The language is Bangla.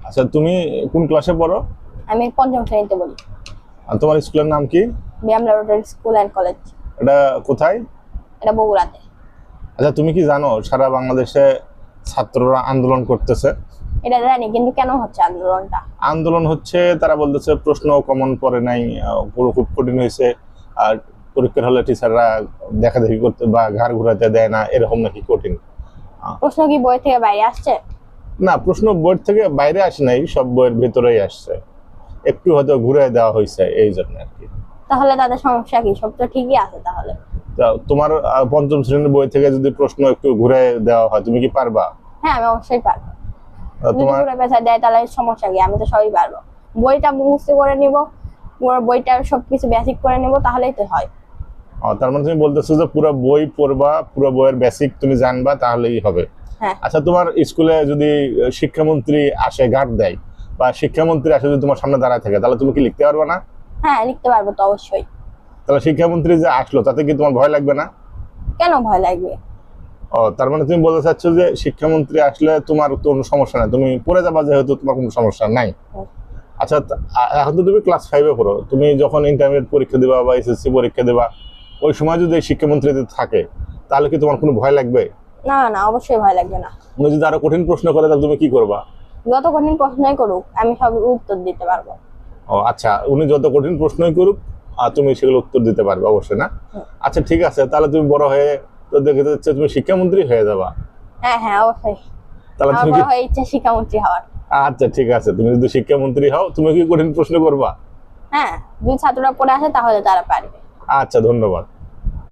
আচ্ছা, তুমি কোন ক্লাসে পড়ো? আমি পঞ্চম শ্রেণীতে পড়ি। আর তোমার স্কুলের নাম কি? BM laboratory school and college. এটা কোথায়? এটা বগুড়াতে। আচ্ছা, তুমি কি জানো সারা বাংলাদেশে ছাত্ররা আন্দোলন করতেছে? এটা জানি, কিন্তু কেন হচ্ছে আন্দোলনটা? আন্দোলন হচ্ছে তারা বলতেছে প্রশ্ন কমন পড়ে নাই, পুরো খুব কঠিন হয়েছে, আর পরীক্ষার হলে টিচাররা দেখাদেখি করতে বা ঘাড় ঘুরাতে দেয় না, এরকম নাকি কঠিন। প্রশ্ন কি বই থেকে বাইরে আসছে? না, প্রশ্ন বই থেকে বাইরে আসে নাই, সব বইয়ের ভেতরেই আসছে, একটু হয়তো ঘুরে দেওয়া হয়েছে এই জন্য আর কি। তাহলে তাদের সমস্যা কি? সব তো ঠিকই আছে তাহলে। তা তোমার পঞ্চম শ্রেণীর বই থেকে যদি প্রশ্ন একটু ঘুরে দেওয়া হয়, তুমি কি পারবা? হ্যাঁ, আমি অবশ্যই পারবো। যদি তোমার ঘুরে পেঁচা দেয় তাহলে সমস্যা কি? আমি তো সবই পারবো। বইটা মুখস্থ করে নিব, পুরো বইটা সবকিছু বেসিক করে নিব, তাহলেই তো হয়। তার মানে তুমি বলতেছো যে পুরো বই পড়বা, পুরো বইয়ের বেসিক তুমি জানবা, তাহলেই হবে। হ্যাঁ। আচ্ছা, তোমার স্কুলে যদি শিক্ষামন্ত্রী আসে গার্ড দেয়, বা শিক্ষামন্ত্রী আসে যদি তোমার সামনে দাঁড়ায় থাকে, তাহলে তুমি কি লিখতে পারবে না? হ্যাঁ, লিখতে পারবো তো অবশ্যই। তাহলে শিক্ষামন্ত্রী যে আসলো তাতে কি তোমার ভয় লাগবে না? কেন ভয় লাগবে? তার মানে তুমি বলতে চাচ্ছ যে শিক্ষামন্ত্রী আসলে তোমার তো কোনো সমস্যা নাই, তুমি পড়ে যাবা, যেহেতু তোমার কোনো সমস্যা নাই। আচ্ছা, এখন তো তুমি ক্লাস 5-এ পড়ো, তুমি যখন ইন্টারমিডিয়েট পরীক্ষা দেবা বা এসএসসি পরীক্ষা দেবা, ওই সময় যদি শিক্ষামন্ত্রী থাকে, তাহলে কি তোমার কোনো ভয় লাগবে? না না, অবশ্যই ভয় লাগবে না। উনি যদি আরো কঠিন প্রশ্ন করে, তাহলে তুমি কি করবা? যত কঠিন প্রশ্নই করুক, আমি সব উত্তর দিতে পারবো। আচ্ছা, উনি যত কঠিন প্রশ্নই করুক, আর তুমি সেগুলো উত্তর দিতে পারবে অবশ্যই, না? আচ্ছা, ঠিক আছে, তাহলে তুমি বড় হয়ে তো দেখে যাচ্ছে তুমি শিক্ষামন্ত্রী হয়ে যাবা। হ্যাঁ হ্যাঁ, অবশ্যই। তাহলে আমার তুমি বড় হয়ে ইচ্ছা শিক্ষামন্ত্রী হওয়ার। আচ্ছা, ঠিক আছে, তুমি যদি শিক্ষামন্ত্রী হও, তুমি কি কঠিন প্রশ্ন করবা? হ্যাঁ, যদি ছাত্ররা পড়ে আসে তাহলে তারা পারবে। আচ্ছা, ধন্যবাদ।